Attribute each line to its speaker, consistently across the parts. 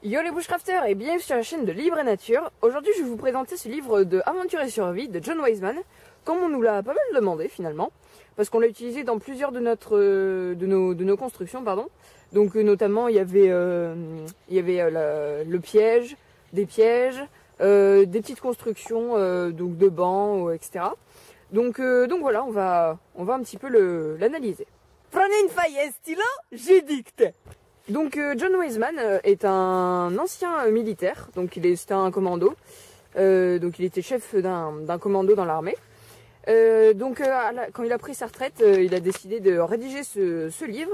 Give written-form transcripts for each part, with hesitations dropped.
Speaker 1: Yo les bushcrafters et bienvenue sur la chaîne de Libre et Nature. Aujourd'hui je vais vous présenter ce livre de Aventure et Survie de John Wiseman, comme on nous l'a pas mal demandé finalement, parce qu'on l'a utilisé dans plusieurs de nos constructions, pardon. Donc notamment il y avait le piège, des pièges, des petites constructions donc de bancs, etc. Donc voilà, on va un petit peu l'analyser.
Speaker 2: Prenez une feuille et un stylo, je dicte.
Speaker 1: Donc John Wiseman est un ancien militaire, donc c'était un commando, donc il était chef d'un commando dans l'armée. Quand il a pris sa retraite, il a décidé de rédiger ce livre,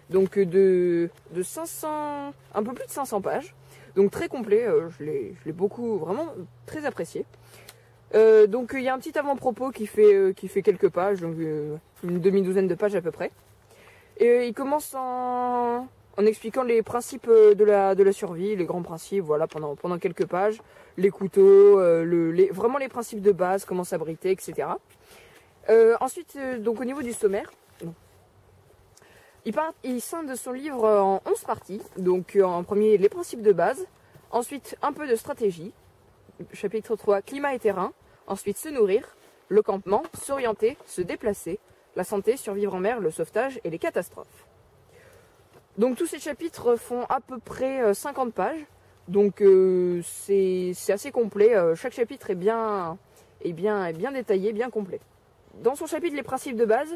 Speaker 1: donc de 500, un peu plus de 500 pages, donc très complet, je l'ai beaucoup, vraiment très apprécié. Donc il y a un petit avant-propos qui fait quelques pages, donc une demi-douzaine de pages à peu près. Et il commence en expliquant les principes de la survie, les grands principes, voilà, pendant quelques pages, les couteaux, vraiment les principes de base, comment s'abriter, etc. Ensuite, donc au niveau du sommaire, il scinde son livre en 11 parties. Donc en premier, les principes de base, ensuite un peu de stratégie, chapitre 3, climat et terrain, ensuite se nourrir, le campement, s'orienter, se déplacer, la santé, survivre en mer, le sauvetage et les catastrophes. Donc tous ces chapitres font à peu près 50 pages, donc c'est assez complet, chaque chapitre est bien détaillé, bien complet. Dans son chapitre les principes de base,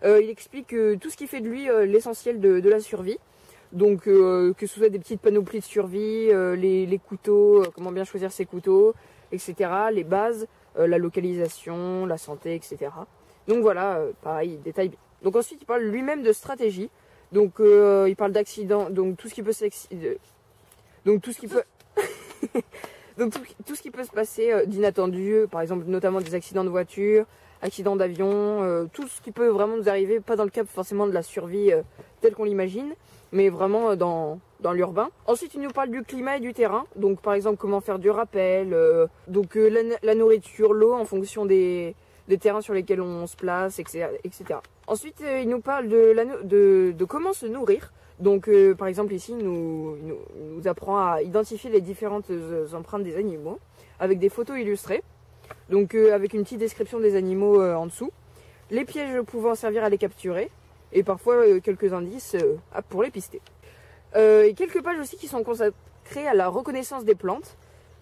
Speaker 1: il explique tout ce qui fait de lui l'essentiel de la survie, donc que ce soit des petites panoplies de survie, les couteaux, comment bien choisir ses couteaux, etc., les bases, la localisation, la santé, etc. Donc voilà, pareil, il détaille bien. Donc ensuite il parle lui-même de stratégie. Donc il parle d'accidents, donc tout ce qui peut tout ce qui peut se passer d'inattendu, par exemple notamment des accidents de voiture, accidents d'avion, tout ce qui peut vraiment nous arriver, pas dans le cadre forcément de la survie telle qu'on l'imagine, mais vraiment dans l'urbain. Ensuite il nous parle du climat et du terrain, donc par exemple comment faire du rappel, la nourriture, l'eau en fonction des terrains sur lesquels on se place, etc. Ensuite, il nous parle de comment se nourrir. Donc, par exemple, ici, il nous apprend à identifier les différentes empreintes des animaux avec des photos illustrées. Donc, avec une petite description des animaux en dessous. Les pièges pouvant servir à les capturer. Et parfois, quelques indices pour les pister. Et quelques pages aussi qui sont consacrées à la reconnaissance des plantes.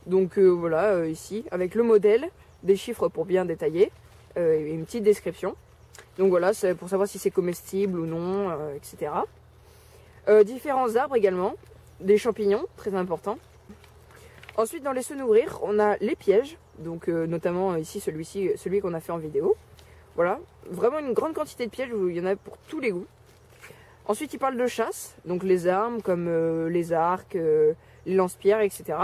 Speaker 1: Donc, voilà, ici, avec le modèle, des chiffres pour bien détailler. Et une petite description. Donc voilà, c'est pour savoir si c'est comestible ou non, etc. Différents arbres également, des champignons, très important. Ensuite, dans les se nourrir, on a les pièges, donc notamment ici celui qu'on a fait en vidéo. Voilà, vraiment une grande quantité de pièges, il y en a pour tous les goûts. Ensuite, il parle de chasse, donc les armes comme les arcs, les lance-pierres, etc.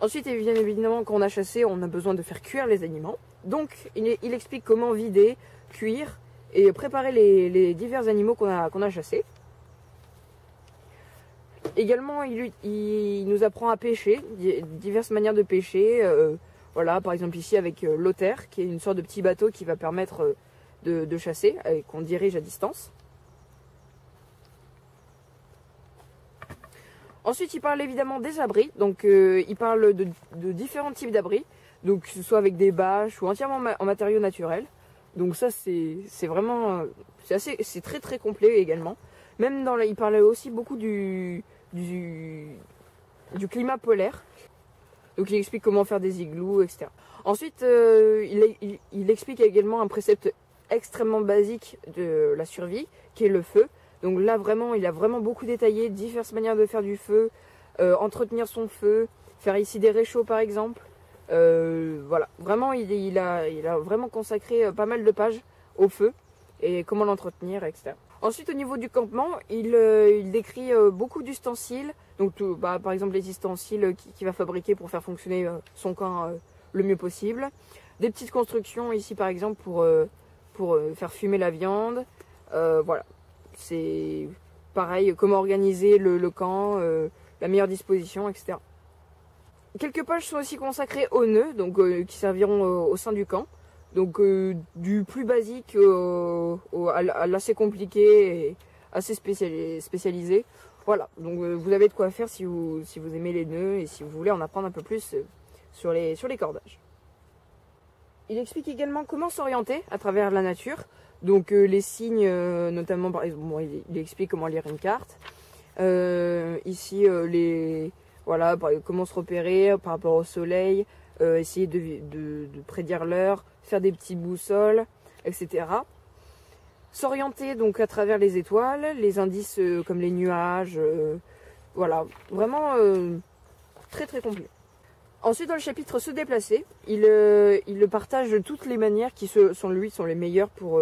Speaker 1: Ensuite, bien évidemment, quand on a chassé, on a besoin de faire cuire les aliments. Donc, il explique comment vider, cuire et préparer les divers animaux qu'on a chassés. Également, il nous apprend à pêcher, diverses manières de pêcher. Voilà, par exemple ici avec l'otter, qui est une sorte de petit bateau qui va permettre de chasser et qu'on dirige à distance. Ensuite, il parle évidemment des abris. Donc, il parle de différents types d'abris. Donc, que ce soit avec des bâches ou entièrement en matériaux naturels. Donc ça, c'est vraiment... c'est très très complet également. Même il parlait aussi beaucoup du climat polaire. Donc, il explique comment faire des igloos, etc. Ensuite, il explique également un précepte extrêmement basique de la survie, qui est le feu. Donc là, vraiment, il a vraiment beaucoup détaillé diverses manières de faire du feu, entretenir son feu, faire ici des réchauds par exemple. Voilà, vraiment, il a vraiment consacré pas mal de pages au feu et comment l'entretenir, etc. Ensuite, au niveau du campement, il décrit beaucoup d'ustensiles. Donc, par exemple, les ustensiles qu'il va fabriquer pour faire fonctionner son camp le mieux possible. Des petites constructions ici, par exemple, pour faire fumer la viande. Voilà. C'est pareil, comment organiser le camp, la meilleure disposition, etc. Quelques pages sont aussi consacrées aux nœuds, donc qui serviront au sein du camp. Donc du plus basique à l'assez compliqué et assez spécialisé. Voilà, donc vous avez de quoi faire si vous aimez les nœuds et si vous voulez en apprendre un peu plus sur les cordages. Il explique également comment s'orienter à travers la nature. Donc les signes, notamment par exemple, bon, il explique comment lire une carte. Ici, voilà, comment se repérer par rapport au soleil, essayer de prédire l'heure, faire des petites boussoles, etc. S'orienter donc à travers les étoiles, les indices comme les nuages, voilà, vraiment très très complet. Ensuite, dans le chapitre se déplacer, il partage toutes les manières qui sont les meilleures pour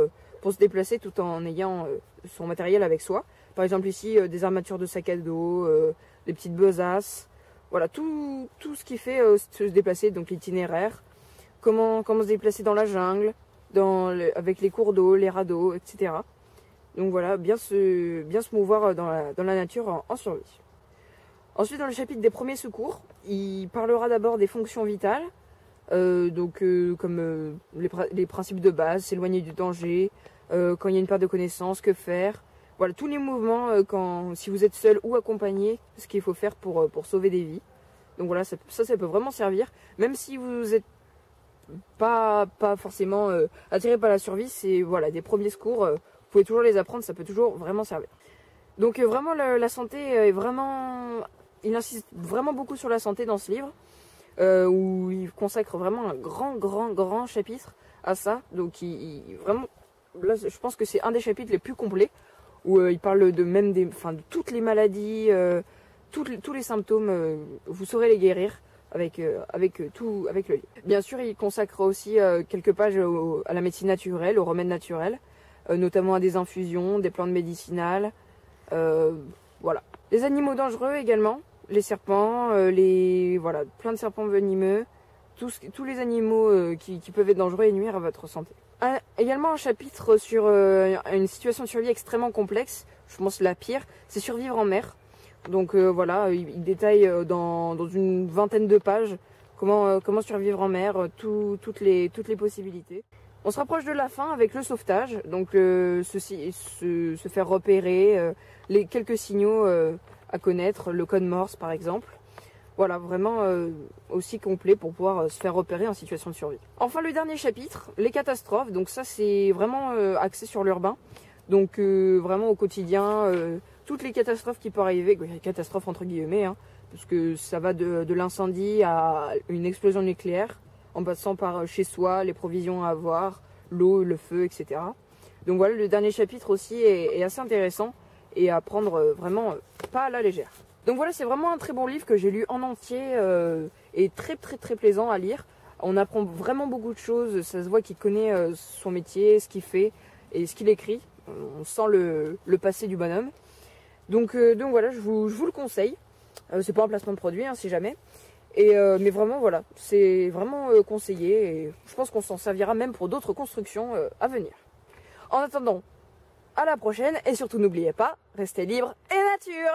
Speaker 1: se déplacer tout en ayant son matériel avec soi. Par exemple ici, des armatures de sac à dos, des petites besaces, voilà, tout ce qui fait se déplacer, donc l'itinéraire, comment se déplacer dans la jungle, avec les cours d'eau, les radeaux, etc. Donc voilà, bien se mouvoir dans la nature en survie. Ensuite, dans le chapitre des premiers secours, il parlera d'abord des fonctions vitales, comme les principes de base, s'éloigner du danger, quand il y a une perte de connaissance, que faire. Voilà, tous les mouvements, si vous êtes seul ou accompagné, ce qu'il faut faire pour sauver des vies. Donc voilà, ça peut vraiment servir, même si vous n'êtes pas forcément attiré par la survie, c'est voilà, des premiers secours, vous pouvez toujours les apprendre, ça peut toujours vraiment servir. Donc vraiment la santé est vraiment... Il insiste vraiment beaucoup sur la santé dans ce livre, où il consacre vraiment un grand chapitre à ça. Donc vraiment, là je pense que c'est un des chapitres les plus complets, où il parle de toutes les maladies, tous les symptômes, vous saurez les guérir avec le livre. Bien sûr, il consacre aussi quelques pages à la médecine naturelle, aux remèdes naturels, notamment à des infusions, des plantes médicinales, voilà. Les animaux dangereux également, les serpents, voilà, plein de serpents venimeux, tous les animaux qui peuvent être dangereux et nuire à votre santé. Également un chapitre sur une situation de survie extrêmement complexe, je pense la pire, c'est survivre en mer. Donc voilà, il détaille dans une vingtaine de pages comment survivre en mer, toutes les possibilités. On se rapproche de la fin avec le sauvetage, donc se faire repérer, les quelques signaux à connaître, le code Morse par exemple. Voilà, vraiment aussi complet pour pouvoir se faire repérer en situation de survie. Enfin, le dernier chapitre, les catastrophes. Donc ça, c'est vraiment axé sur l'urbain. Donc vraiment au quotidien, toutes les catastrophes qui peuvent arriver, catastrophes entre guillemets, hein, parce que ça va de l'incendie à une explosion nucléaire, en passant par chez soi, les provisions à avoir, l'eau, le feu, etc. Donc voilà, le dernier chapitre aussi est assez intéressant et à prendre vraiment pas à la légère. Donc voilà, c'est vraiment un très bon livre que j'ai lu en entier et très plaisant à lire. On apprend vraiment beaucoup de choses, ça se voit qu'il connaît son métier, ce qu'il fait et ce qu'il écrit. On sent le passé du bonhomme. Donc voilà, je vous le conseille. C'est pas un placement de produit, hein, si jamais. Mais vraiment voilà, c'est vraiment conseillé et je pense qu'on s'en servira même pour d'autres constructions à venir. En attendant, à la prochaine et surtout n'oubliez pas, restez libre et nature!